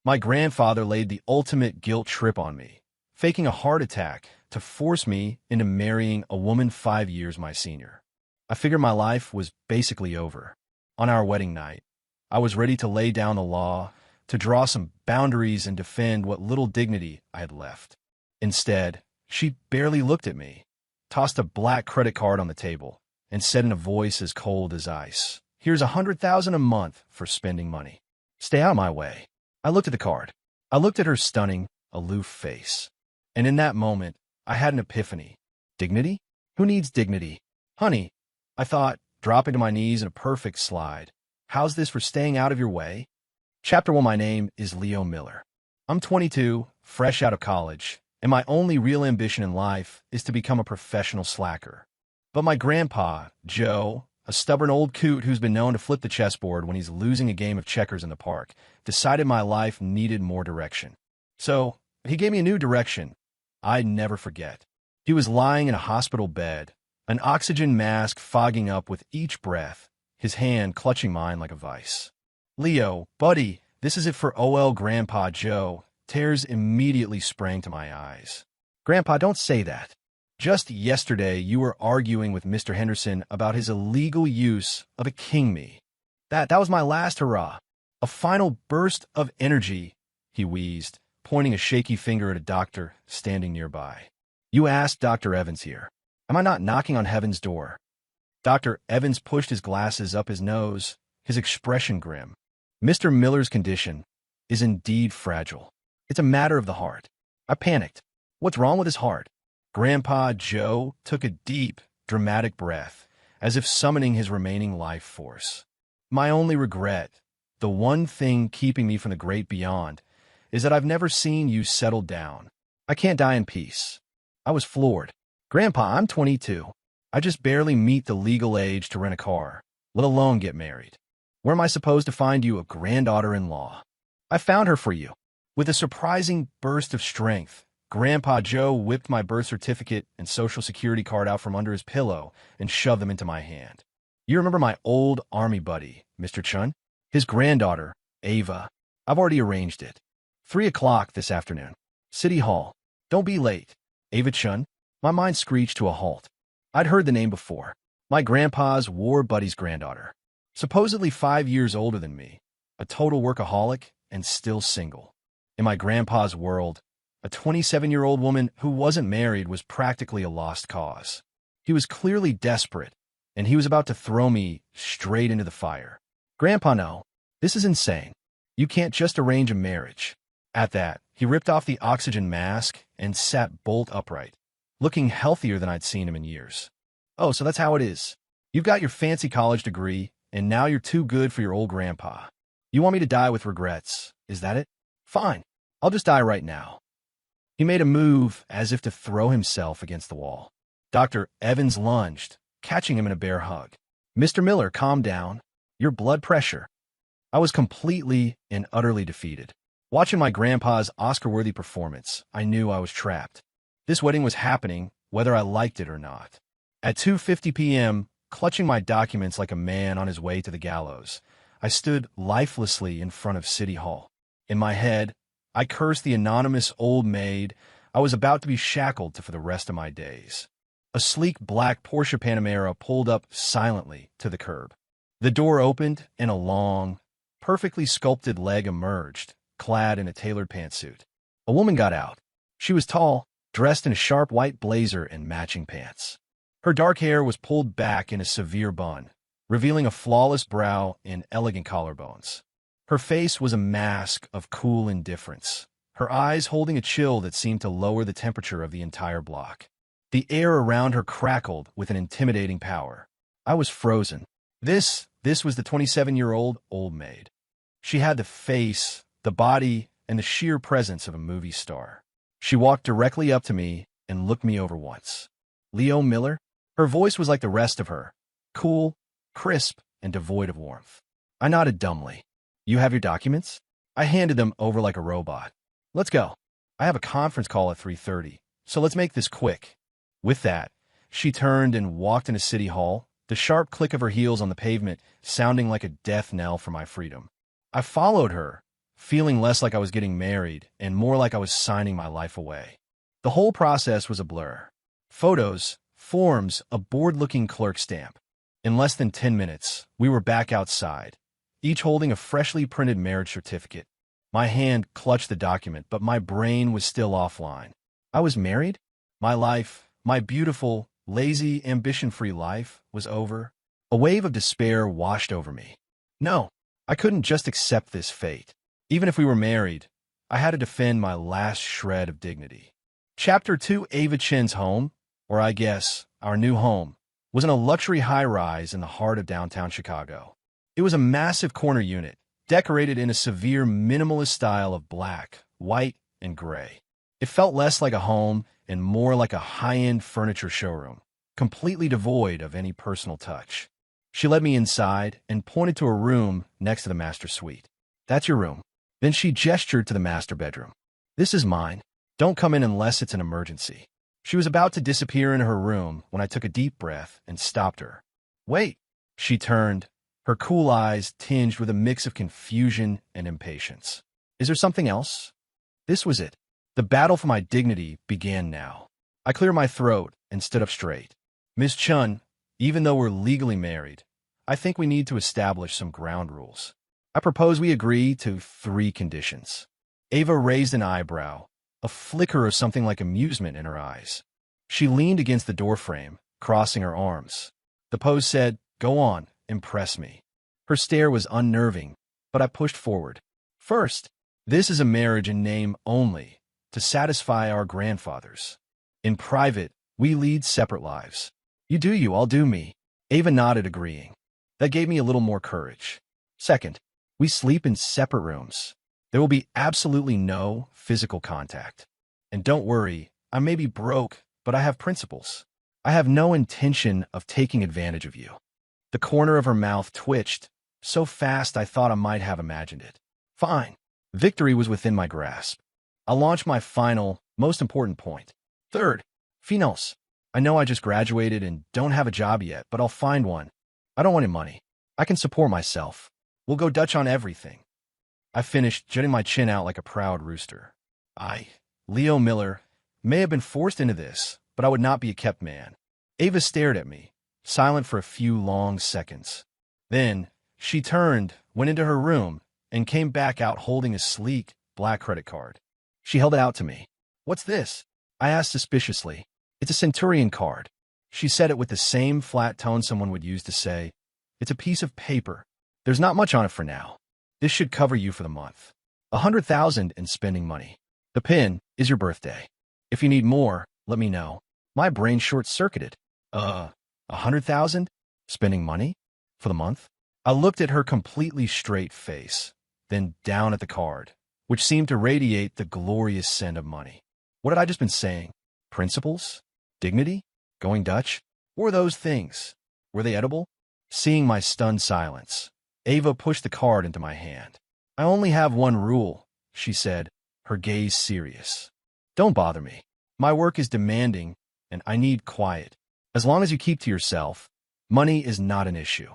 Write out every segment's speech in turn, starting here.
My grandfather laid the ultimate guilt trip on me, faking a heart attack to force me into marrying a woman 5 years my senior. I figured my life was basically over. On our wedding night, I was ready to lay down the law, to draw some boundaries and defend what little dignity I had left. Instead, she barely looked at me, tossed a black credit card on the table, and said in a voice as cold as ice, "Here's $100,000 a month for spending money. Stay out of my way." I looked at the card. I looked at her stunning, aloof face. And in that moment, I had an epiphany. Dignity? Who needs dignity? Honey, I thought, dropping to my knees in a perfect slide. How's this for staying out of your way? Chapter 1. My name is Leo Miller. I'm 22, fresh out of college, and my only real ambition in life is to become a professional slacker. But my grandpa, Joe, a stubborn old coot who's been known to flip the chessboard when he's losing a game of checkers in the park, decided my life needed more direction. So, he gave me a new direction I'd never forget. He was lying in a hospital bed, an oxygen mask fogging up with each breath, his hand clutching mine like a vice. "Leo, buddy, this is it for OL Grandpa Joe." Tears immediately sprang to my eyes. "Grandpa, don't say that. Just yesterday, you were arguing with Mr. Henderson about his illegal use of a king me. That was my last hurrah. A final burst of energy," he wheezed, pointing a shaky finger at a doctor standing nearby. "You asked Dr. Evans here. Am I not knocking on heaven's door?" Dr. Evans pushed his glasses up his nose, his expression grim. "Mr. Miller's condition is indeed fragile. It's a matter of the heart." I panicked. "What's wrong with his heart?" Grandpa Joe took a deep, dramatic breath, as if summoning his remaining life force. "My only regret, the one thing keeping me from the great beyond, is that I've never seen you settle down. I can't die in peace." I was floored. "Grandpa, I'm 22. I just barely meet the legal age to rent a car, let alone get married. Where am I supposed to find you a granddaughter-in-law?" "I found her for you." With a surprising burst of strength, Grandpa Joe whipped my birth certificate and social security card out from under his pillow and shoved them into my hand. "You remember my old army buddy, Mr. Chun? His granddaughter, Ava. I've already arranged it. 3 o'clock this afternoon. City Hall. Don't be late. Ava Chun." My mind screeched to a halt. I'd heard the name before. My grandpa's war buddy's granddaughter. Supposedly 5 years older than me. A total workaholic and still single. In my grandpa's world, a 27-year-old woman who wasn't married was practically a lost cause. He was clearly desperate, and he was about to throw me straight into the fire. "Grandpa, no. This is insane. You can't just arrange a marriage." At that, he ripped off the oxygen mask and sat bolt upright, looking healthier than I'd seen him in years. "Oh, so that's how it is. You've got your fancy college degree, and now you're too good for your old grandpa. You want me to die with regrets, is that it? Fine. I'll just die right now." He made a move as if to throw himself against the wall. Dr. Evans lunged, catching him in a bear hug. "Mr. Miller, calm down. Your blood pressure." I was completely and utterly defeated. Watching my grandpa's Oscar-worthy performance, I knew I was trapped. This wedding was happening, whether I liked it or not. At 2:50 p.m., clutching my documents like a man on his way to the gallows, I stood lifelessly in front of City Hall. In my head, I cursed the anonymous old maid I was about to be shackled to for the rest of my days. A sleek black Porsche Panamera pulled up silently to the curb. The door opened, and a long, perfectly sculpted leg emerged, clad in a tailored pantsuit. A woman got out. She was tall, dressed in a sharp white blazer and matching pants. Her dark hair was pulled back in a severe bun, revealing a flawless brow and elegant collarbones. Her face was a mask of cool indifference, her eyes holding a chill that seemed to lower the temperature of the entire block. The air around her crackled with an intimidating power. I was frozen. This was the 27-year-old old maid. She had the face, the body, and the sheer presence of a movie star. She walked directly up to me and looked me over once. "Leo Miller?" Her voice was like the rest of her, cool, crisp, and devoid of warmth. I nodded dumbly. "You have your documents?" I handed them over like a robot. "Let's go. I have a conference call at 3:30, so let's make this quick." With that, she turned and walked into City Hall, the sharp click of her heels on the pavement sounding like a death knell for my freedom. I followed her, feeling less like I was getting married and more like I was signing my life away. The whole process was a blur. Photos, forms, a bored-looking clerk stamp. In less than 10 minutes, we were back outside, each holding a freshly printed marriage certificate. My hand clutched the document, but my brain was still offline. I was married? My life, my beautiful, lazy, ambition-free life, was over. A wave of despair washed over me. No, I couldn't just accept this fate. Even if we were married, I had to defend my last shred of dignity. Chapter 2. Ava Chen's home, or I guess, our new home, was in a luxury high-rise in the heart of downtown Chicago. It was a massive corner unit, decorated in a severe minimalist style of black, white, and gray. It felt less like a home and more like a high-end furniture showroom, completely devoid of any personal touch. She led me inside and pointed to a room next to the master suite. "That's your room." Then she gestured to the master bedroom. "This is mine. Don't come in unless it's an emergency." She was about to disappear in her room when I took a deep breath and stopped her. "Wait." She turned, her cool eyes tinged with a mix of confusion and impatience. "Is there something else?" This was it. The battle for my dignity began now. I cleared my throat and stood up straight. "Miss Chun, even though we're legally married, I think we need to establish some ground rules. I propose we agree to 3 conditions." Ava raised an eyebrow, a flicker of something like amusement in her eyes. She leaned against the doorframe, crossing her arms. The pose said, "Go on, impress me." Her stare was unnerving, but I pushed forward. "First, this is a marriage in name only, to satisfy our grandfathers. In private, we lead separate lives. You do you, I'll do me." Ava nodded, agreeing. That gave me a little more courage. "Second, we sleep in separate rooms. There will be absolutely no physical contact. And don't worry, I may be broke, but I have principles. I have no intention of taking advantage of you." The corner of her mouth twitched, so fast I thought I might have imagined it. Fine. Victory was within my grasp. I launched my final, most important point. "Third, finance. I know I just graduated and don't have a job yet, but I'll find one. I don't want any money. I can support myself. We'll go Dutch on everything." I finished, jutting my chin out like a proud rooster. I, Leo Miller, may have been forced into this, but I would not be a kept man. Ava stared at me, silent for a few long seconds. Then, she turned, went into her room, and came back out holding a sleek, black credit card. She held it out to me. "What's this?" I asked suspiciously. "It's a Centurion card." She said it with the same flat tone someone would use to say, "It's a piece of paper. There's not much on it for now. This should cover you for the month. 100,000 in spending money. The pin is your birthday. If you need more, let me know." My brain short-circuited. 100,000? Spending money? For the month? I looked at her completely straight face, then down at the card, which seemed to radiate the glorious scent of money. What had I just been saying? Principles? Dignity? Going Dutch? What were those things? Were they edible? Seeing my stunned silence, Ava pushed the card into my hand. "I only have one rule," she said, her gaze serious. "Don't bother me. My work is demanding, and I need quiet. As long as you keep to yourself, money is not an issue."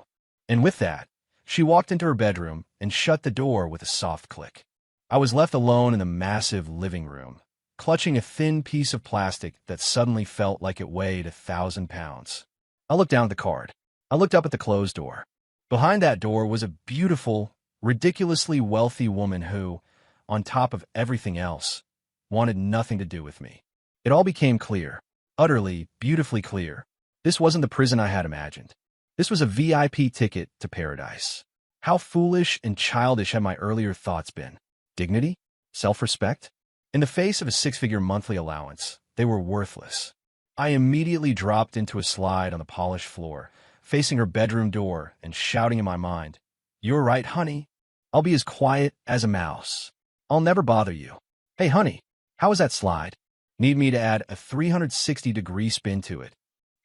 And with that, she walked into her bedroom and shut the door with a soft click. I was left alone in the massive living room, clutching a thin piece of plastic that suddenly felt like it weighed 1,000 pounds. I looked down at the card. I looked up at the closed door. Behind that door was a beautiful, ridiculously wealthy woman who, on top of everything else, wanted nothing to do with me. It all became clear, utterly, beautifully clear. This wasn't the prison I had imagined. This was a VIP ticket to paradise. How foolish and childish had my earlier thoughts been? Dignity? Self-respect? In the face of a 6-figure monthly allowance, they were worthless. I immediately dropped into a slide on the polished floor, facing her bedroom door and shouting in my mind, "You're right, honey. I'll be as quiet as a mouse. I'll never bother you. Hey, honey, how was that slide? Need me to add a 360-degree spin to it?"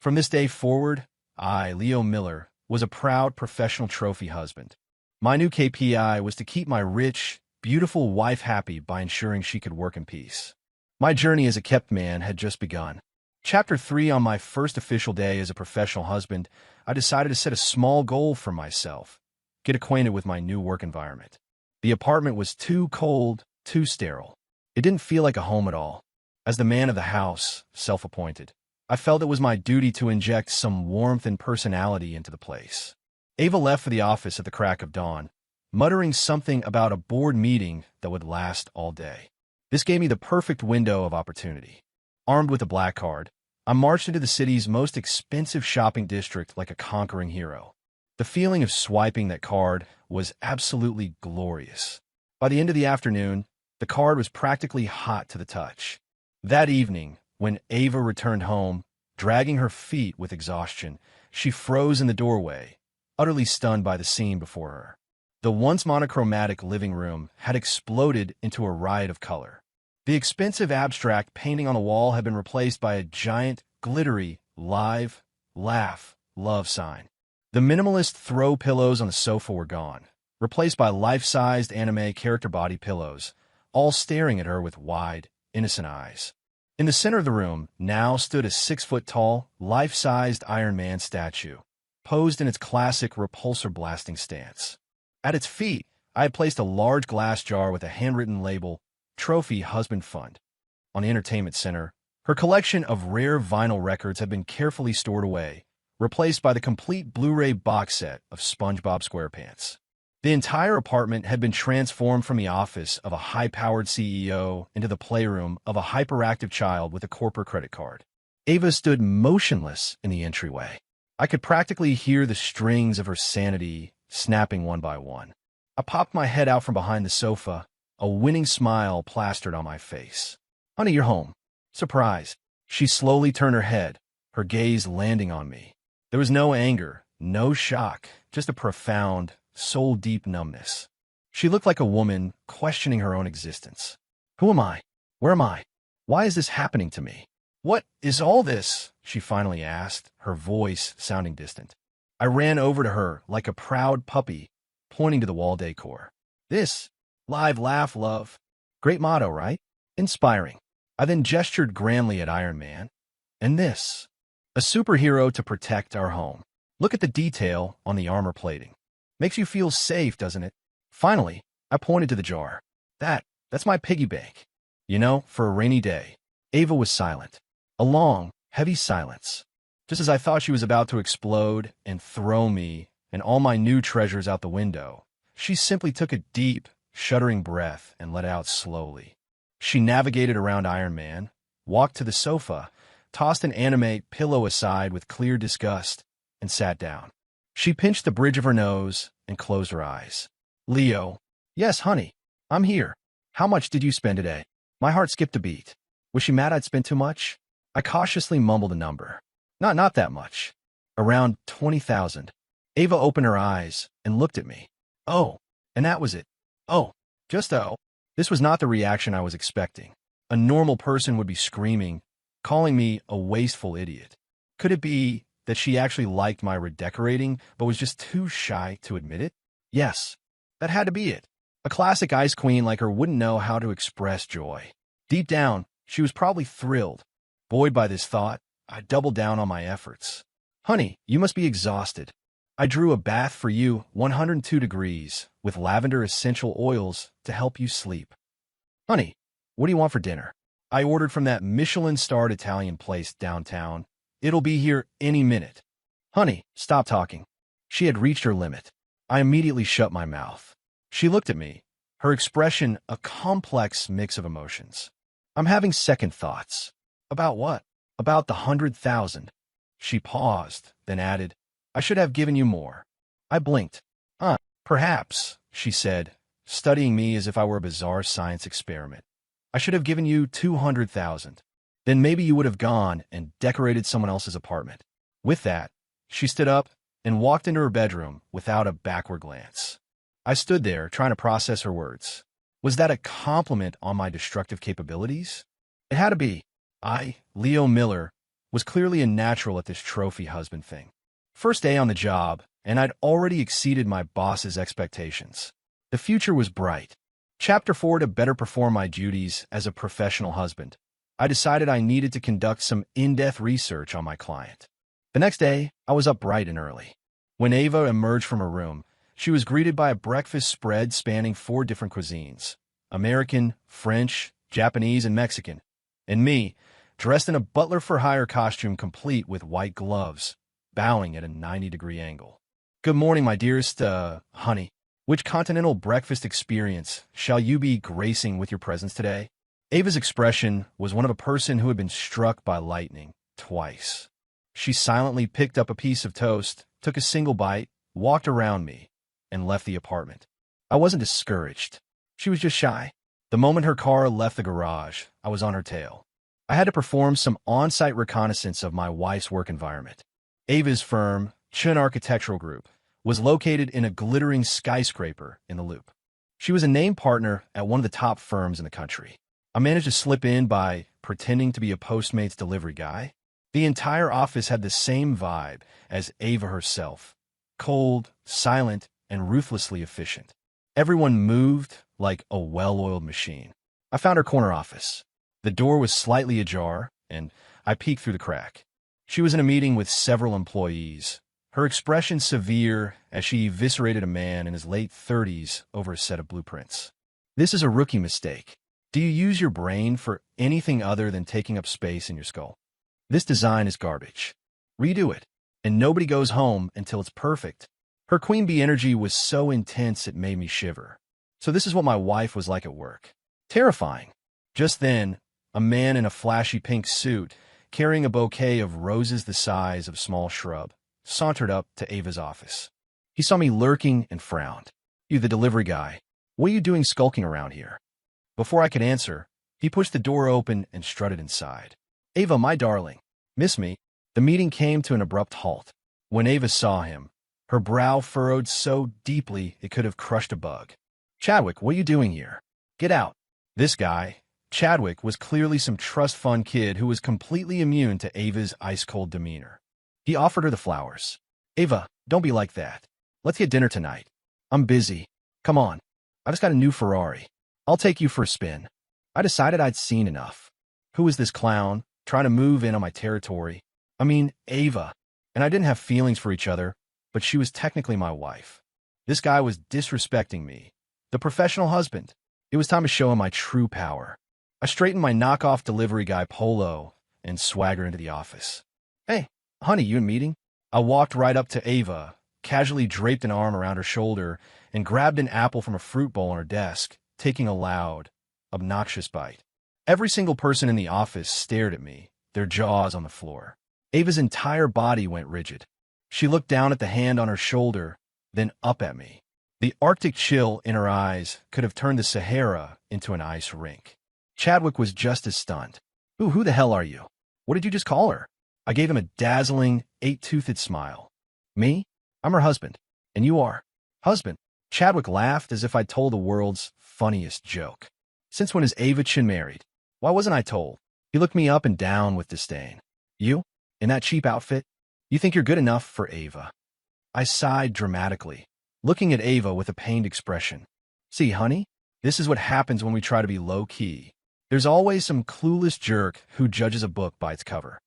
From this day forward, I, Leo Miller, was a proud professional trophy husband. My new KPI was to keep my rich, beautiful wife happy by ensuring she could work in peace. My journey as a kept man had just begun. Chapter 3. On my first official day as a professional husband, I decided to set a small goal for myself, get acquainted with my new work environment. The apartment was too cold, too sterile. It didn't feel like a home at all. As the man of the house, self-appointed, I felt it was my duty to inject some warmth and personality into the place. Ava left for the office at the crack of dawn, muttering something about a board meeting that would last all day. This gave me the perfect window of opportunity. Armed with a black card, I marched into the city's most expensive shopping district like a conquering hero. The feeling of swiping that card was absolutely glorious. By the end of the afternoon, the card was practically hot to the touch. That evening, when Ava returned home, dragging her feet with exhaustion, she froze in the doorway, utterly stunned by the scene before her. The once monochromatic living room had exploded into a riot of color. The expensive abstract painting on the wall had been replaced by a giant, glittery, live, laugh, love sign. The minimalist throw pillows on the sofa were gone, replaced by life-sized anime character body pillows, all staring at her with wide, innocent eyes. In the center of the room now stood a 6-foot-tall, life-sized Iron Man statue, posed in its classic repulsor-blasting stance. At its feet, I had placed a large glass jar with a handwritten label, Trophy Husband Fund. On the entertainment center, her collection of rare vinyl records had been carefully stored away, replaced by the complete Blu-ray box set of SpongeBob SquarePants. The entire apartment had been transformed from the office of a high-powered CEO into the playroom of a hyperactive child with a corporate credit card. Ava stood motionless in the entryway. I could practically hear the strings of her sanity snapping one by one. I popped my head out from behind the sofa, a winning smile plastered on my face. "Honey, you're home." Surprised, she slowly turned her head, her gaze landing on me. There was no anger, no shock, just a profound, soul-deep numbness. She looked like a woman questioning her own existence. "Who am I? Where am I? Why is this happening to me? What is all this?" she finally asked, her voice sounding distant. I ran over to her like a proud puppy, pointing to the wall decor. "This, live, laugh, love. Great motto, right? Inspiring." I then gestured grandly at Iron Man. "And this, a superhero to protect our home. Look at the detail on the armor plating. Makes you feel safe, doesn't it?" Finally, I pointed to the jar. That's my piggy bank. You know, for a rainy day." Ava was silent. A long, heavy silence. Just as I thought she was about to explode and throw me and all my new treasures out the window, she simply took a deep, shuddering breath and let it out slowly. She navigated around Iron Man, walked to the sofa, tossed an anime pillow aside with clear disgust, and sat down. She pinched the bridge of her nose and closed her eyes. "Leo." "Yes, honey. I'm here. How much did you spend today?" My heart skipped a beat. Was she mad I'd spent too much? I cautiously mumbled a number. Not that much. Around 20,000. Ava opened her eyes and looked at me. "Oh, and that was it. Oh, just oh." This was not the reaction I was expecting. A normal person would be screaming, calling me a wasteful idiot. Could it be that she actually liked my redecorating but was just too shy to admit it? Yes, that had to be it. A classic ice queen like her wouldn't know how to express joy. Deep down, she was probably thrilled. Buoyed by this thought, I doubled down on my efforts. "Honey, you must be exhausted. I drew a bath for you, 102 degrees, with lavender essential oils to help you sleep. Honey, what do you want for dinner? I ordered from that Michelin-starred Italian place downtown. It'll be here any minute." "Honey, stop talking." She had reached her limit. I immediately shut my mouth. She looked at me, her expression a complex mix of emotions. "I'm having second thoughts." "About what?" "About the 100,000. She paused, then added, "I should have given you more." I blinked. Perhaps," she said, studying me as if I were a bizarre science experiment. "I should have given you 200,000. Then maybe you would have gone and decorated someone else's apartment." With that, she stood up and walked into her bedroom without a backward glance. I stood there trying to process her words. Was that a compliment on my destructive capabilities? It had to be. I, Leo Miller, was clearly a natural at this trophy husband thing. First day on the job, and I'd already exceeded my boss's expectations. The future was bright. Chapter 4. To better perform my duties as a professional husband, I decided I needed to conduct some in-depth research on my client. The next day, I was up bright and early. When Ava emerged from her room, She was greeted by a breakfast spread spanning 4 different cuisines: American, French, Japanese, and Mexican. And me, dressed in a butler-for-hire costume complete with white gloves, bowing at a 90-degree angle. "Good morning, my dearest, honey. Which continental breakfast experience shall you be gracing with your presence today?" Ava's expression was one of a person who had been struck by lightning twice. She silently picked up a piece of toast, took a single bite, walked around me, and left the apartment. I wasn't discouraged. She was just shy. The moment her car left the garage, I was on her tail. I had to perform some on-site reconnaissance of my wife's work environment. Ava's firm, Chun Architectural Group, was located in a glittering skyscraper in the Loop. She was a named partner at one of the top firms in the country. I managed to slip in by pretending to be a Postmates delivery guy. The entire office had the same vibe as Ava herself: cold, silent, and ruthlessly efficient. Everyone moved like a well-oiled machine. I found her corner office. The door was slightly ajar, and I peeked through the crack. She was in a meeting with several employees, her expression severe as she eviscerated a man in his late 30s over a set of blueprints. "This is a rookie mistake. Do you use your brain for anything other than taking up space in your skull? This design is garbage. Redo it, and nobody goes home until it's perfect." Her queen bee energy was so intense it made me shiver. So this is what my wife was like at work. Terrifying. Just then, a man in a flashy pink suit, carrying a bouquet of roses the size of a small shrub, sauntered up to Ava's office. He saw me lurking and frowned. "You, the delivery guy. What are you doing skulking around here?" Before I could answer, he pushed the door open and strutted inside. "Ava, my darling. Miss me?" The meeting came to an abrupt halt. When Ava saw him, her brow furrowed so deeply it could have crushed a bug. "Chadwick, what are you doing here? Get out." This guy, Chadwick, was clearly some trust fund kid who was completely immune to Ava's ice-cold demeanor. He offered her the flowers. "Ava, don't be like that. Let's get dinner tonight." "I'm busy. Come on. I just got a new Ferrari. I'll take you for a spin." I decided I'd seen enough. Who was this clown trying to move in on my territory? I mean, Ava. And I didn't have feelings for each other, but she was technically my wife. This guy was disrespecting me, the professional husband. It was time to show him my true power. I straightened my knockoff delivery guy polo and swaggered into the office. "Hey, honey, you in meeting?" I walked right up to Ava, casually draped an arm around her shoulder, and grabbed an apple from a fruit bowl on her desk, taking a loud, obnoxious bite. Every single person in the office stared at me, their jaws on the floor. Ava's entire body went rigid. She looked down at the hand on her shoulder, then up at me. The Arctic chill in her eyes could have turned the Sahara into an ice rink. Chadwick was just as stunned. "Ooh, who the hell are you? What did you just call her?" I gave him a dazzling, 8-toothed smile. "Me? I'm her husband. And you are?" "Husband." Chadwick laughed as if I'd told the world's funniest joke. "Since when is Ava Chin married? Why wasn't I told?" He looked me up and down with disdain. "You? In that cheap outfit? You think you're good enough for Ava?" I sighed dramatically, looking at Ava with a pained expression. "See, honey, this is what happens when we try to be low-key. There's always some clueless jerk who judges a book by its cover."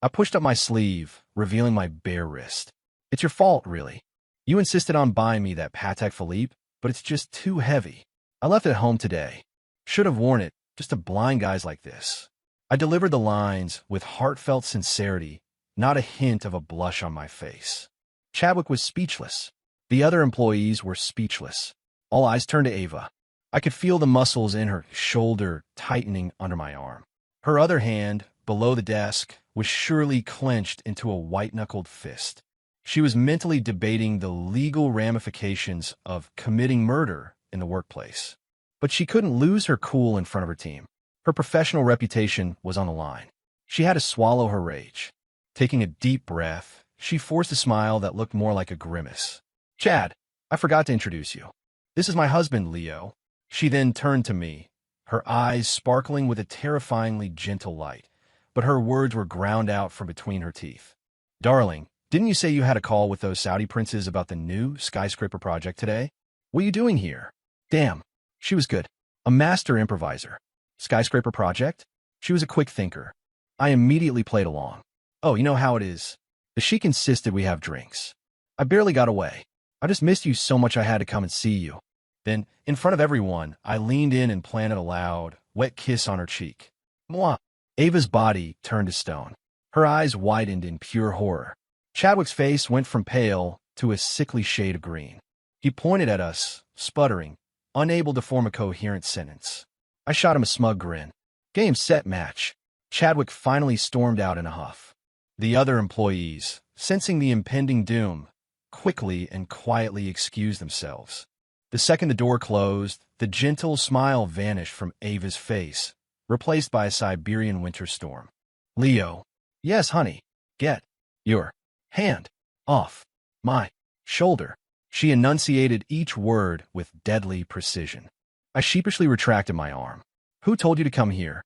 I pushed up my sleeve, revealing my bare wrist. "It's your fault, really. You insisted on buying me that Patek Philippe, but it's just too heavy. I left it at home today. Should have worn it, just to blind guys like this." I delivered the lines with heartfelt sincerity, not a hint of a blush on my face. Chadwick was speechless. The other employees were speechless. All eyes turned to Ava. I could feel the muscles in her shoulder tightening under my arm. Her other hand, below the desk, was surely clenched into a white-knuckled fist. She was mentally debating the legal ramifications of committing murder in the workplace. But she couldn't lose her cool in front of her team. Her professional reputation was on the line. She had to swallow her rage. Taking a deep breath, she forced a smile that looked more like a grimace. "Chad, I forgot to introduce you. This is my husband, Leo." She then turned to me, her eyes sparkling with a terrifyingly gentle light, but her words were ground out from between her teeth. "Darling, didn't you say you had a call with those Saudi princes about the new skyscraper project today? What are you doing here?" Damn, she was good. A master improviser. Skyscraper project? She was a quick thinker. I immediately played along. "Oh, you know how it is. The sheik insisted we have drinks." I barely got away. I just missed you so much I had to come and see you. Then, in front of everyone, I leaned in and planted a loud, wet kiss on her cheek. Mwah! Ava's body turned to stone. Her eyes widened in pure horror. Chadwick's face went from pale to a sickly shade of green. He pointed at us, sputtering, unable to form a coherent sentence. I shot him a smug grin. Game, set, match. Chadwick finally stormed out in a huff. The other employees, sensing the impending doom, quickly and quietly excused themselves. The second the door closed, the gentle smile vanished from Ava's face, replaced by a Siberian winter storm. Leo. Yes, honey. Get your hand off my shoulder. She enunciated each word with deadly precision. I sheepishly retracted my arm. Who told you to come here?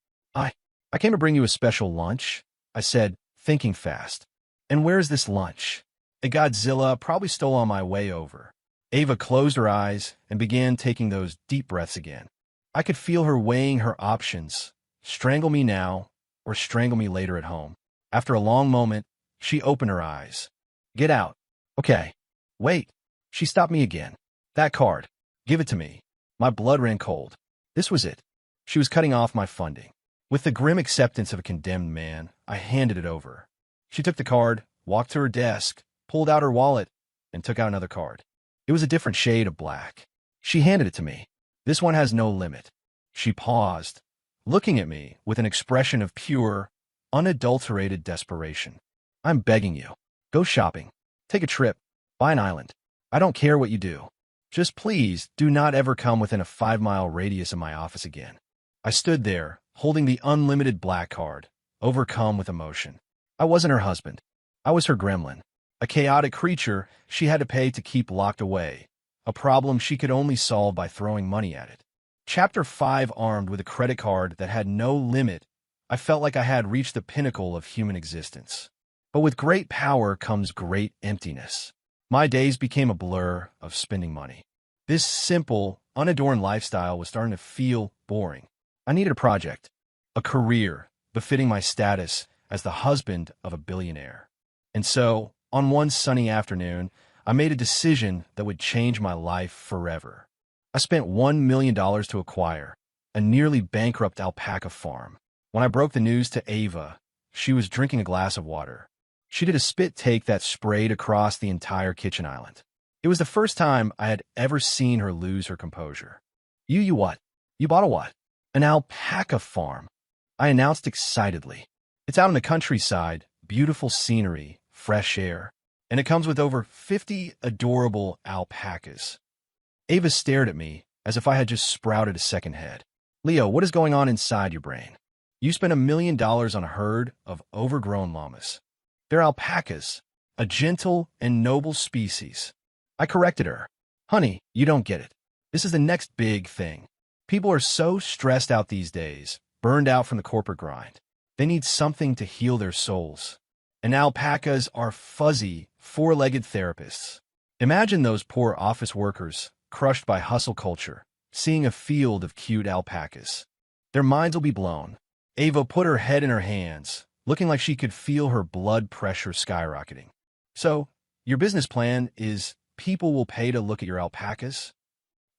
I came to bring you a special lunch, I said, thinking fast. And where's this lunch? A Godzilla probably stole on my way over. Ava closed her eyes and began taking those deep breaths again. I could feel her weighing her options. Strangle me now, or strangle me later at home. After a long moment, she opened her eyes. Get out. Okay. Wait. She stopped me again. That card. Give it to me. My blood ran cold. This was it. She was cutting off my funding. With the grim acceptance of a condemned man, I handed it over. She took the card, walked to her desk, pulled out her wallet, and took out another card. It was a different shade of black. She handed it to me. This one has no limit. She paused, looking at me with an expression of pure, unadulterated desperation. I'm begging you. Go shopping. Take a trip. Buy an island. I don't care what you do. Just please do not ever come within a 5-mile radius of my office again. I stood there, holding the unlimited black card, overcome with emotion. I wasn't her husband. I was her gremlin. A chaotic creature she had to pay to keep locked away. A problem she could only solve by throwing money at it. Chapter 5. Armed with a credit card that had no limit, I felt like I had reached the pinnacle of human existence. But with great power comes great emptiness. My days became a blur of spending money. This simple, unadorned lifestyle was starting to feel boring. I needed a project, a career befitting my status as the husband of a billionaire. And so, on one sunny afternoon, I made a decision that would change my life forever. I spent $1 million to acquire a nearly bankrupt alpaca farm. When I broke the news to Ava, she was drinking a glass of water. She did a spit take that sprayed across the entire kitchen island. It was the first time I had ever seen her lose her composure. You what? You bought a what? An alpaca farm, I announced excitedly. It's out in the countryside, beautiful scenery, fresh air, and it comes with over 50 adorable alpacas. Ava stared at me as if I had just sprouted a second head. Leo, what is going on inside your brain? You spent $1 million on a herd of overgrown llamas. They're alpacas, a gentle and noble species. I corrected her. Honey, you don't get it. This is the next big thing. People are so stressed out these days, burned out from the corporate grind. They need something to heal their souls. And alpacas are fuzzy, four-legged therapists. Imagine those poor office workers, crushed by hustle culture, seeing a field of cute alpacas. Their minds will be blown. Ava put her head in her hands, looking like she could feel her blood pressure skyrocketing. So, your business plan is people will pay to look at your alpacas?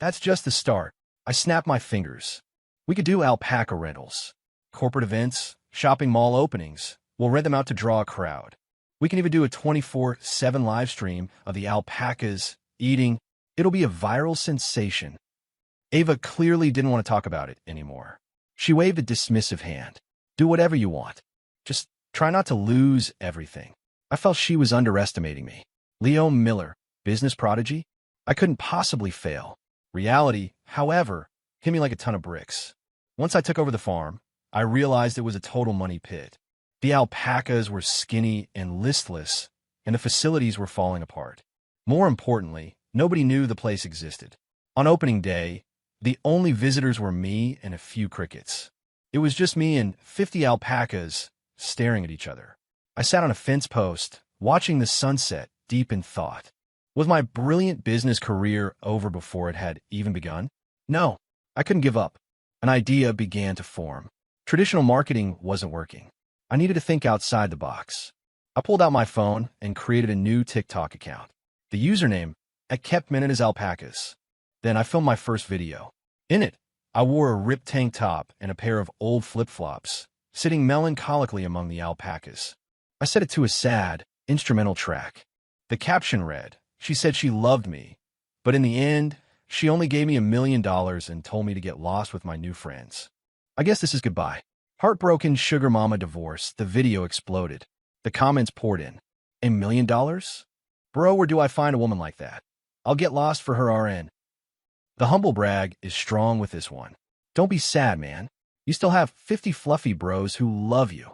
That's just the start. I snapped my fingers. We could do alpaca rentals, corporate events, shopping mall openings. We'll rent them out to draw a crowd. We can even do a 24/7 live stream of the alpacas eating. It'll be a viral sensation. Ava clearly didn't want to talk about it anymore. She waved a dismissive hand. Do whatever you want. Just try not to lose everything. I felt she was underestimating me. Leo Miller, business prodigy? I couldn't possibly fail. Reality, however, hit me like a ton of bricks. Once I took over the farm, I realized it was a total money pit. The alpacas were skinny and listless, and the facilities were falling apart. More importantly, nobody knew the place existed. On opening day, the only visitors were me and a few crickets. It was just me and 50 alpacas staring at each other. I sat on a fence post, watching the sunset, deep in thought. Was my brilliant business career over before it had even begun? No, I couldn't give up. An idea began to form. Traditional marketing wasn't working. I needed to think outside the box. I pulled out my phone and created a new TikTok account. The username, I kept minting his alpacas. Then I filmed my first video. In it, I wore a ripped tank top and a pair of old flip-flops, sitting melancholically among the alpacas. I set it to a sad, instrumental track. The caption read, "She said she loved me, but in the end, she only gave me $1 million and told me to get lost with my new friends. I guess this is goodbye." Heartbroken sugar mama divorce, the video exploded. The comments poured in. $1 million? Bro, where do I find a woman like that? I'll get lost for her RN. The humble brag is strong with this one. Don't be sad, man. You still have 50 fluffy bros who love you.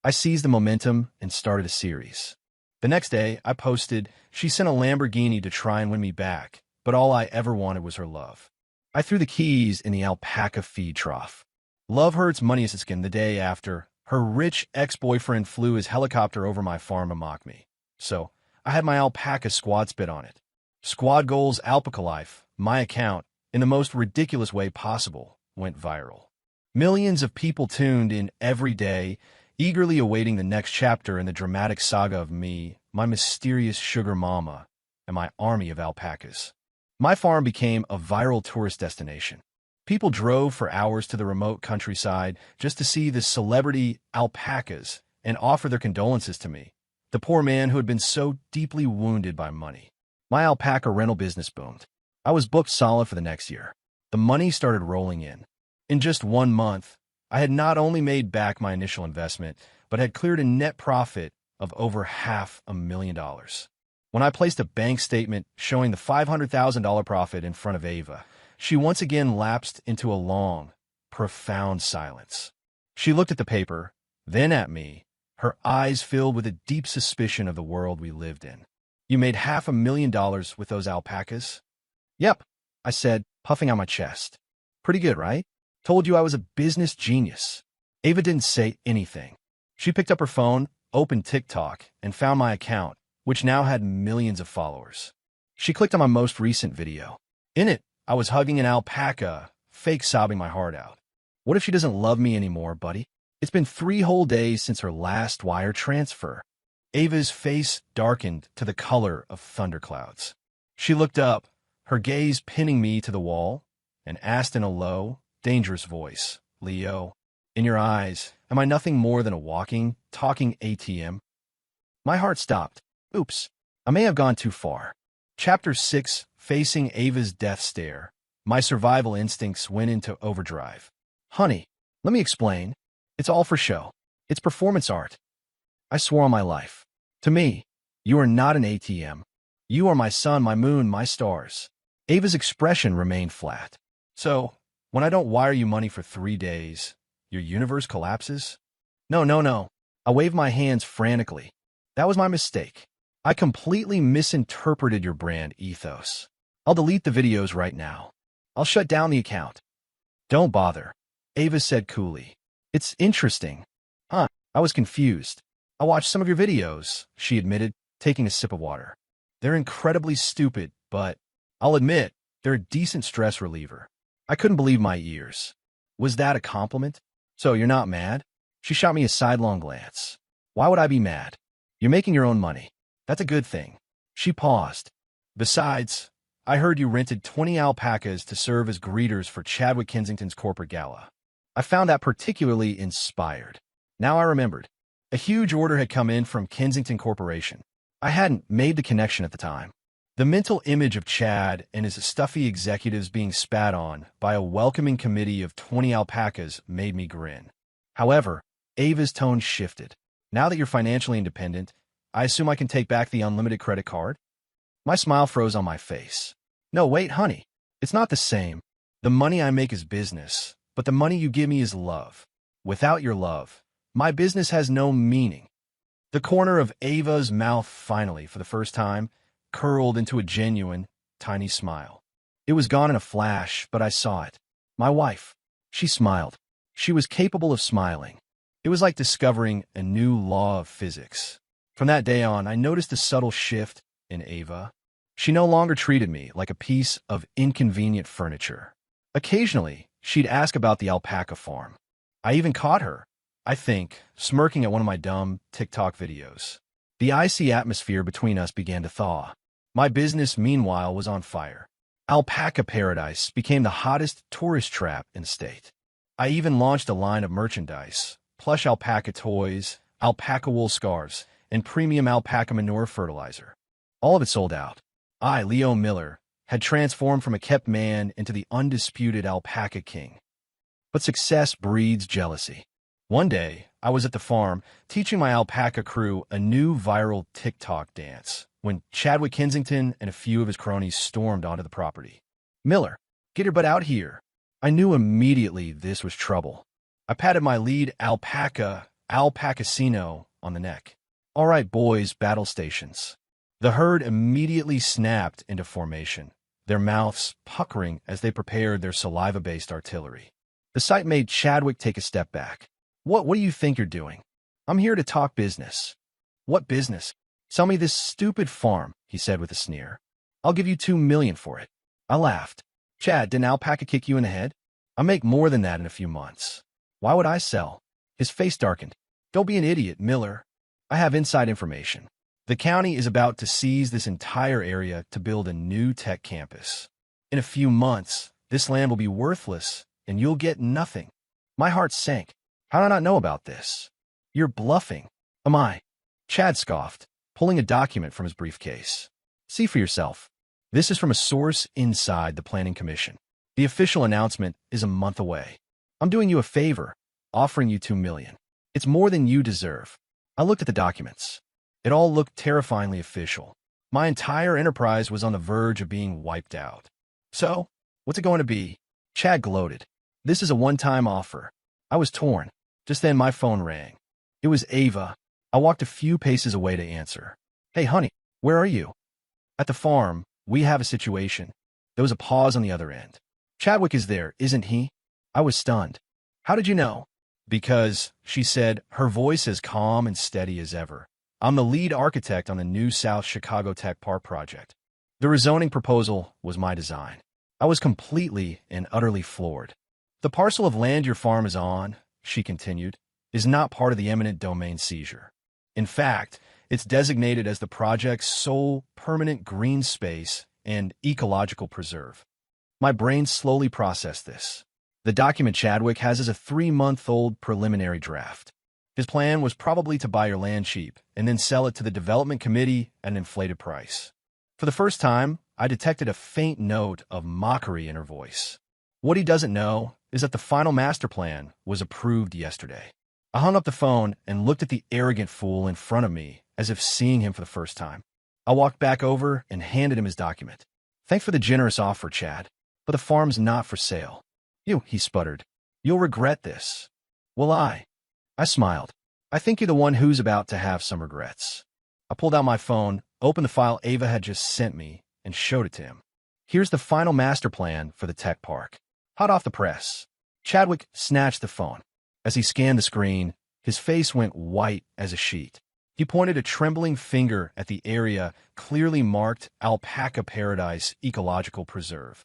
I seized the momentum and started a series. The next day, I posted, "She sent a Lamborghini to try and win me back, but all I ever wanted was her love." I threw the keys in the alpaca feed trough. Love hurts money as skin. The day after, her rich ex-boyfriend flew his helicopter over my farm to mock me. So, I had my alpaca squad spit on it. Squad goals alpaca life, my account, in the most ridiculous way possible, went viral. Millions of people tuned in every day, eagerly awaiting the next chapter in the dramatic saga of me, my mysterious sugar mama, and my army of alpacas. My farm became a viral tourist destination. People drove for hours to the remote countryside just to see the celebrity alpacas and offer their condolences to me, the poor man who had been so deeply wounded by money. My alpaca rental business boomed. I was booked solid for the next year. The money started rolling in. In just 1 month, I had not only made back my initial investment, but had cleared a net profit of over $500,000. When I placed a bank statement showing the $500,000 profit in front of Ava, she once again lapsed into a long, profound silence. She looked at the paper, then at me, her eyes filled with a deep suspicion of the world we lived in. "You made $500,000 with those alpacas?" "Yep," I said, puffing out my chest. "Pretty good, right? Told you I was a business genius." Ava didn't say anything. She picked up her phone, opened TikTok, and found my account, which now had millions of followers. She clicked on my most recent video. In it, I was hugging an alpaca, fake sobbing my heart out. What if she doesn't love me anymore, buddy? It's been 3 whole days since her last wire transfer. Ava's face darkened to the color of thunderclouds. She looked up, her gaze pinning me to the wall, and asked in a low, dangerous voice, "Leo, in your eyes, am I nothing more than a walking, talking ATM?" My heart stopped. Oops, I may have gone too far. Chapter 6, Facing Ava's Death Stare. My survival instincts went into overdrive. "Honey, let me explain. It's all for show. It's performance art." I swore on my life. "To me, you are not an ATM. You are my sun, my moon, my stars." Ava's expression remained flat. "So, when I don't wire you money for 3 days, your universe collapses?" No. I waved my hands frantically. "That was my mistake. I completely misinterpreted your brand ethos. I'll delete the videos right now. I'll shut down the account." "Don't bother," Ava said coolly. "It's interesting." "Huh?" I was confused. "I watched some of your videos," she admitted, taking a sip of water. "They're incredibly stupid, but I'll admit, they're a decent stress reliever." I couldn't believe my ears. Was that a compliment? "So you're not mad?" She shot me a sidelong glance. "Why would I be mad? You're making your own money. That's a good thing." She paused. "Besides, I heard you rented 20 alpacas to serve as greeters for Chadwick Kensington's corporate gala." I found that particularly inspired. Now I remembered. A huge order had come in from Kensington Corporation. I hadn't made the connection at the time. The mental image of Chad and his stuffy executives being spat on by a welcoming committee of 20 alpacas made me grin. However, Ava's tone shifted. "Now that you're financially independent, I assume I can take back the unlimited credit card?" My smile froze on my face. "No, wait, honey. It's not the same. The money I make is business, but the money you give me is love. Without your love, my business has no meaning." The corner of Ava's mouth finally, for the first time, curled into a genuine, tiny smile. It was gone in a flash, but I saw it. My wife. She smiled. She was capable of smiling. It was like discovering a new law of physics. From that day on, I noticed a subtle shift in Ava. She no longer treated me like a piece of inconvenient furniture. Occasionally, she'd ask about the alpaca farm. I even caught her, I think, smirking at one of my dumb TikTok videos. The icy atmosphere between us began to thaw. My business, meanwhile, was on fire. Alpaca Paradise became the hottest tourist trap in the state. I even launched a line of merchandise: plush alpaca toys, alpaca wool scarves, and premium alpaca manure fertilizer. All of it sold out. I, Leo Miller, had transformed from a kept man into the undisputed alpaca king. But success breeds jealousy. One day, I was at the farm, teaching my alpaca crew a new viral TikTok dance, when Chadwick Kensington and a few of his cronies stormed onto the property. "Miller, get your butt out here." I knew immediately this was trouble. I patted my lead alpaca, Alpacasino, on the neck. "All right, boys, battle stations." The herd immediately snapped into formation, their mouths puckering as they prepared their saliva-based artillery. The sight made Chadwick take a step back. What do you think you're doing? I'm here to talk business." "What business?" "Sell me this stupid farm," he said with a sneer. "I'll give you $2 million for it." I laughed. "Chad, didn't alpaca kick you in the head? I'll make more than that in a few months. Why would I sell?" His face darkened. "Don't be an idiot, Miller. I have inside information. The county is about to seize this entire area to build a new tech campus. In a few months, this land will be worthless, and you'll get nothing." My heart sank. How did I not know about this? "You're bluffing." "Am I?" Chad scoffed, pulling a document from his briefcase. "See for yourself. This is from a source inside the Planning Commission. The official announcement is a month away. I'm doing you a favor, offering you $2 million. It's more than you deserve." I looked at the documents. It all looked terrifyingly official. My entire enterprise was on the verge of being wiped out. "So, what's it going to be?" Chad gloated. "This is a one-time offer." I was torn. Just then my phone rang. It was Ava. I walked a few paces away to answer. "Hey, honey, where are you?" "At the farm. We have a situation." There was a pause on the other end. "Chadwick is there, isn't he?" I was stunned. "How did you know?" "Because," she said, her voice as calm and steady as ever, "I'm the lead architect on the new South Chicago Tech Park project. The rezoning proposal was my design." I was completely and utterly floored. "The parcel of land your farm is on," she continued, "is not part of the eminent domain seizure. In fact, it's designated as the project's sole permanent green space and ecological preserve." My brain slowly processed this. The document Chadwick has is a 3-month-old preliminary draft. His plan was probably to buy your land cheap and then sell it to the development committee at an inflated price. For the first time, I detected a faint note of mockery in her voice. What he doesn't know is that the final master plan was approved yesterday. I hung up the phone and looked at the arrogant fool in front of me as if seeing him for the first time. I walked back over and handed him his document. "Thanks for the generous offer, Chad, but the farm's not for sale." He sputtered. "You'll regret this." "Will I?" I smiled. "I think you're the one who's about to have some regrets." I pulled out my phone, opened the file Ava had just sent me, and showed it to him. "Here's the final master plan for the tech park. Hot off the press." Chadwick snatched the phone. As he scanned the screen, his face went white as a sheet. He pointed a trembling finger at the area clearly marked Alpaca Paradise Ecological Preserve.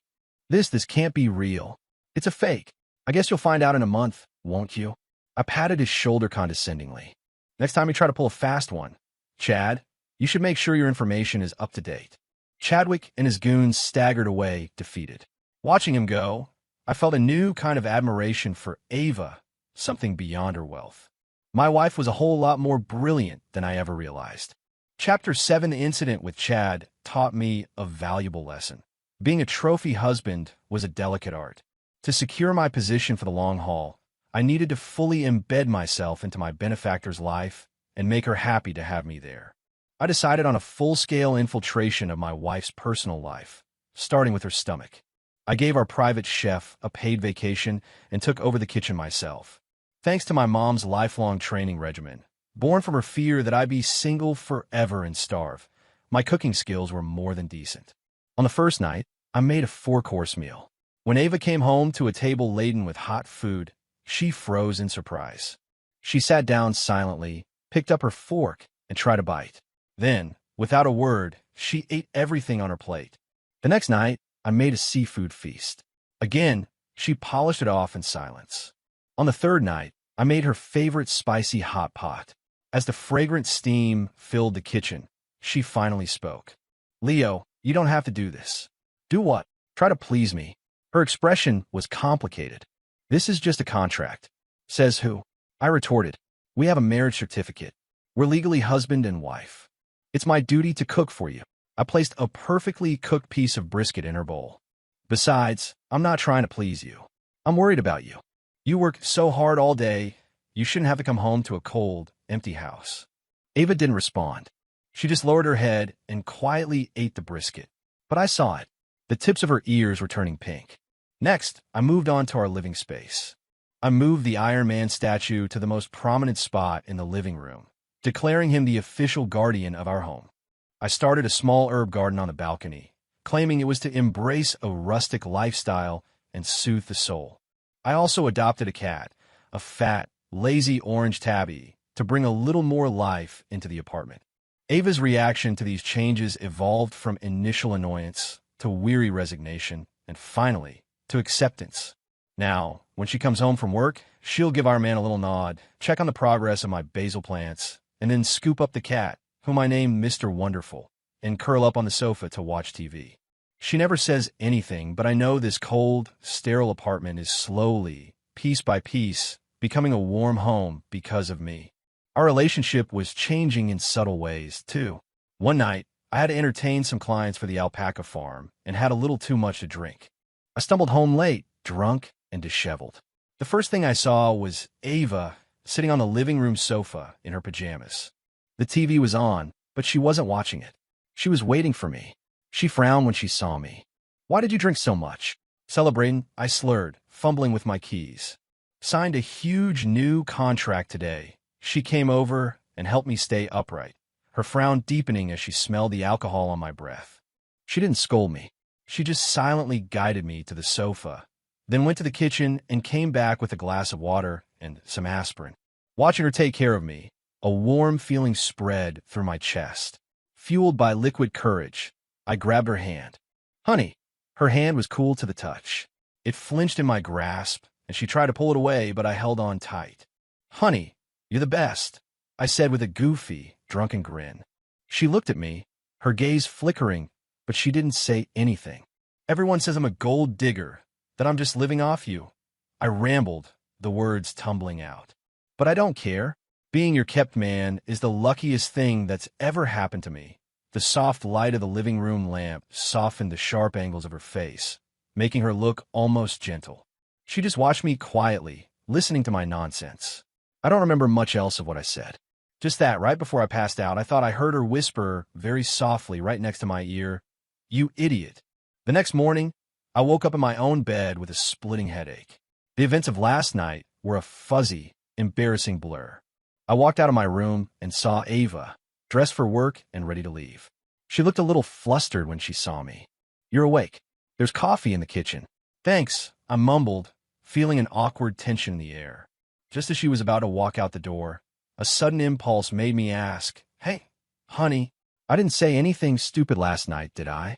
This can't be real. It's a fake. I guess you'll find out in a month, won't you?" I patted his shoulder condescendingly. "Next time you try to pull a fast one, Chad, you should make sure your information is up to date." Chadwick and his goons staggered away, defeated. Watching him go, I felt a new kind of admiration for Ava, something beyond her wealth. My wife was a whole lot more brilliant than I ever realized. Chapter 7, The Incident with Chad, taught me a valuable lesson. Being a trophy husband was a delicate art. To secure my position for the long haul, I needed to fully embed myself into my benefactor's life and make her happy to have me there. I decided on a full-scale infiltration of my wife's personal life, starting with her stomach. I gave our private chef a paid vacation and took over the kitchen myself. Thanks to my mom's lifelong training regimen, born from her fear that I'd be single forever and starve, my cooking skills were more than decent. On the first night, I made a 4-course meal. When Ava came home to a table laden with hot food, she froze in surprise. She sat down silently, picked up her fork, and tried a bite. Then, without a word, she ate everything on her plate. The next night, I made a seafood feast. Again, she polished it off in silence. On the third night, I made her favorite spicy hot pot. As the fragrant steam filled the kitchen, she finally spoke. Leo, you don't have to do this. Do what? Try to please me. Her expression was complicated. This is just a contract. Says who? I retorted. We have a marriage certificate. We're legally husband and wife. It's my duty to cook for you. I placed a perfectly cooked piece of brisket in her bowl. Besides, I'm not trying to please you. I'm worried about you. You work so hard all day, you shouldn't have to come home to a cold, empty house. Ava didn't respond. She just lowered her head and quietly ate the brisket. But I saw it. The tips of her ears were turning pink. Next, I moved on to our living space. I moved the Iron Man statue to the most prominent spot in the living room, declaring him the official guardian of our home. I started a small herb garden on the balcony, claiming it was to embrace a rustic lifestyle and soothe the soul. I also adopted a cat, a fat, lazy orange tabby, to bring a little more life into the apartment. Ava's reaction to these changes evolved from initial annoyance to weary resignation and finally to acceptance. Now, when she comes home from work, she'll give our man a little nod, check on the progress of my basil plants, and then scoop up the cat, whom I named Mr. Wonderful, and curl up on the sofa to watch TV. She never says anything, but I know this cold, sterile apartment is slowly, piece by piece, becoming a warm home because of me. Our relationship was changing in subtle ways, too. One night, I had to entertain some clients for the alpaca farm and had a little too much to drink. I stumbled home late, drunk and disheveled. The first thing I saw was Ava sitting on the living room sofa in her pajamas. The TV was on, but she wasn't watching it. She was waiting for me. She frowned when she saw me. "Why did you drink so much?" "Celebrating," I slurred, fumbling with my keys. "Signed a huge new contract today." She came over and helped me stay upright, her frown deepening as she smelled the alcohol on my breath. She didn't scold me. She just silently guided me to the sofa, then went to the kitchen and came back with a glass of water and some aspirin. Watching her take care of me, a warm feeling spread through my chest. Fueled by liquid courage, I grabbed her hand. "Honey." Her hand was cool to the touch. It flinched in my grasp, and she tried to pull it away, but I held on tight. "Honey, you're the best," I said with a goofy, drunken grin. She looked at me, her gaze flickering, but she didn't say anything. "Everyone says I'm a gold digger, that I'm just living off you." I rambled, the words tumbling out. "But I don't care. Being your kept man is the luckiest thing that's ever happened to me." The soft light of the living room lamp softened the sharp angles of her face, making her look almost gentle. She just watched me quietly, listening to my nonsense. I don't remember much else of what I said. Just that, right before I passed out, I thought I heard her whisper very softly right next to my ear, "You idiot." The next morning, I woke up in my own bed with a splitting headache. The events of last night were a fuzzy, embarrassing blur. I walked out of my room and saw Ava, dressed for work and ready to leave. She looked a little flustered when she saw me. "You're awake. There's coffee in the kitchen." "Thanks," I mumbled, feeling an awkward tension in the air. Just as she was about to walk out the door, a sudden impulse made me ask, "Hey, honey, I didn't say anything stupid last night, did I?"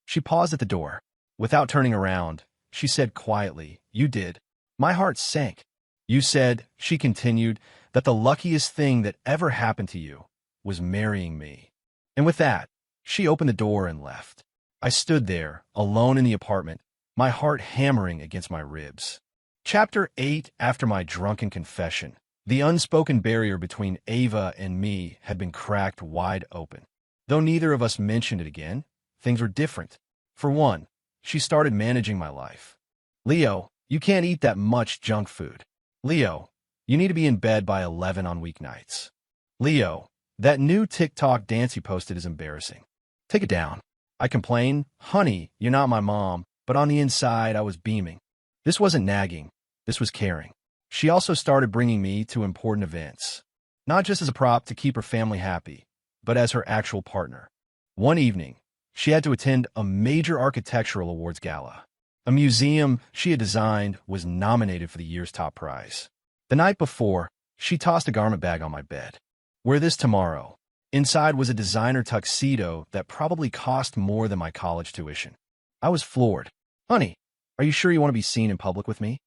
She paused at the door. Without turning around, she said quietly, "You did." My heart sank. "You said," she continued, "that the luckiest thing that ever happened to you was marrying me." And with that, she opened the door and left. I stood there, alone in the apartment, my heart hammering against my ribs. Chapter 8. After my drunken confession, the unspoken barrier between Ava and me had been cracked wide open. Though neither of us mentioned it again, things were different. For one, she started managing my life. "Leo, you can't eat that much junk food." "Leo, you need to be in bed by 11 on weeknights." "Leo, that new TikTok dance you posted is embarrassing. Take it down." I complained, "Honey, you're not my mom," but on the inside I was beaming. This wasn't nagging. This was caring. She also started bringing me to important events, not just as a prop to keep her family happy, but as her actual partner. One evening, she had to attend a major architectural awards gala. A museum she had designed was nominated for the year's top prize. The night before, she tossed a garment bag on my bed. "Wear this tomorrow." Inside was a designer tuxedo that probably cost more than my college tuition. I was floored. "Honey, are you sure you want to be seen in public with me?"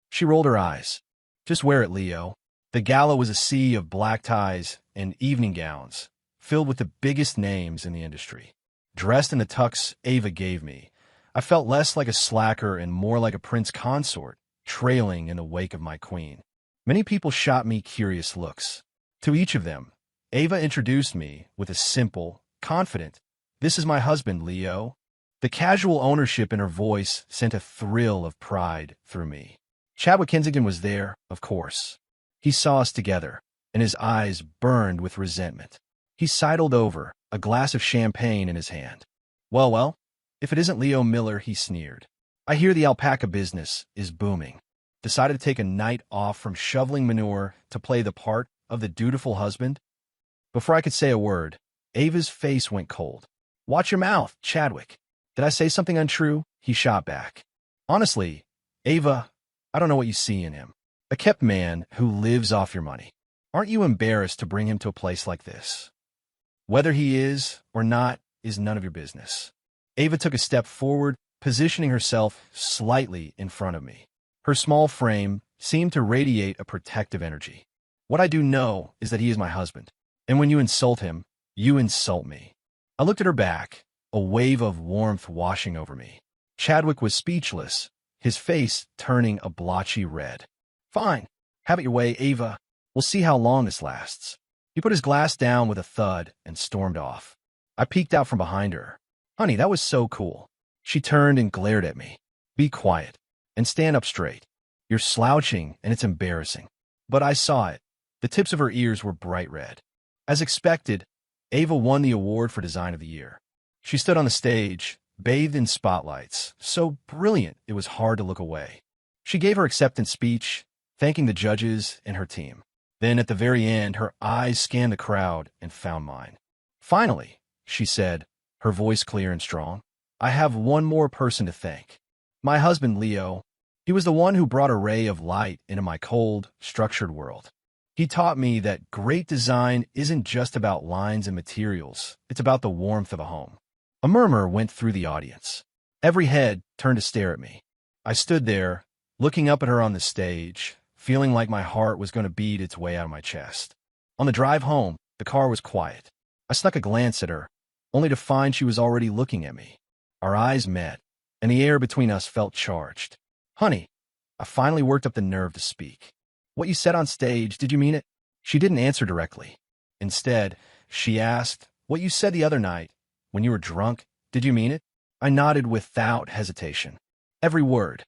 She rolled her eyes. "Just wear it, Leo." The gala was a sea of black ties and evening gowns, filled with the biggest names in the industry. Dressed in the tux Ava gave me, I felt less like a slacker and more like a prince consort, trailing in the wake of my queen. Many people shot me curious looks. To each of them, Ava introduced me with a simple, confident, "This is my husband, Leo." The casual ownership in her voice sent a thrill of pride through me. Chadwick Kensington was there, of course. He saw us together, and his eyes burned with resentment. He sidled over, a glass of champagne in his hand. Well, if it isn't Leo Miller," he sneered. "I hear the alpaca business is booming. Decided to take a night off from shoveling manure to play the part of the dutiful husband?" Before I could say a word, Ava's face went cold. "Watch your mouth, Chadwick. Did I say something untrue?" he shot back. "Honestly, Ava, I don't know what you see in him. A kept man who lives off your money. Aren't you embarrassed to bring him to a place like this? Whether he is or not is none of your business." Ava took a step forward, positioning herself slightly in front of me. Her small frame seemed to radiate a protective energy. "What I do know is that he is my husband, and when you insult him, you insult me." I looked at her back, a wave of warmth washing over me. Chadwick was speechless, his face turning a blotchy red. "Fine. Have it your way, Ava. We'll see how long this lasts." He put his glass down with a thud and stormed off. I peeked out from behind her. "Honey, that was so cool." She turned and glared at me. "Be quiet and stand up straight. You're slouching and it's embarrassing." But I saw it. The tips of her ears were bright red. As expected, Ava won the award for Design of the Year. She stood on the stage, bathed in spotlights, so brilliant it was hard to look away. She gave her acceptance speech, thanking the judges and her team. Then at the very end, her eyes scanned the crowd and found mine. "Finally," she said, her voice clear and strong, "I have one more person to thank. My husband, Leo. He was the one who brought a ray of light into my cold, structured world. He taught me that great design isn't just about lines and materials. It's about the warmth of a home." A murmur went through the audience. Every head turned to stare at me. I stood there, looking up at her on the stage, feeling like my heart was going to beat its way out of my chest. On the drive home, the car was quiet. I snuck a glance at her, only to find she was already looking at me. Our eyes met, and the air between us felt charged. "Honey," I finally worked up the nerve to speak. "What you said on stage, did you mean it?" She didn't answer directly. Instead, she asked, "What you said the other night, when you were drunk, did you mean it?" I nodded without hesitation. Every word.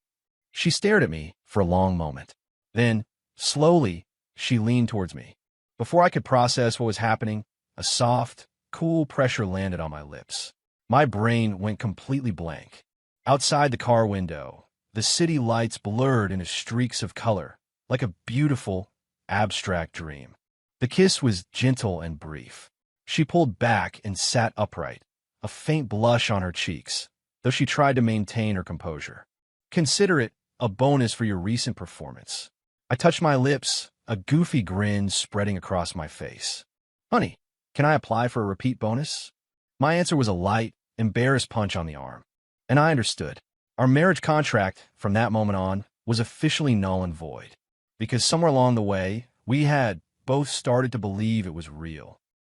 She stared at me for a long moment. Then, slowly, she leaned towards me. Before I could process what was happening, a soft, cool pressure landed on my lips. My brain went completely blank. Outside the car window, the city lights blurred into streaks of color, like a beautiful, abstract dream. The kiss was gentle and brief. She pulled back and sat upright, a faint blush on her cheeks, though she tried to maintain her composure. "Consider it a bonus for your recent performance." I touched my lips, a goofy grin spreading across my face. "Honey, can I apply for a repeat bonus?" My answer was a light, embarrassed punch on the arm. And I understood. Our marriage contract, from that moment on, was officially null and void. Because somewhere along the way, we had both started to believe it was real.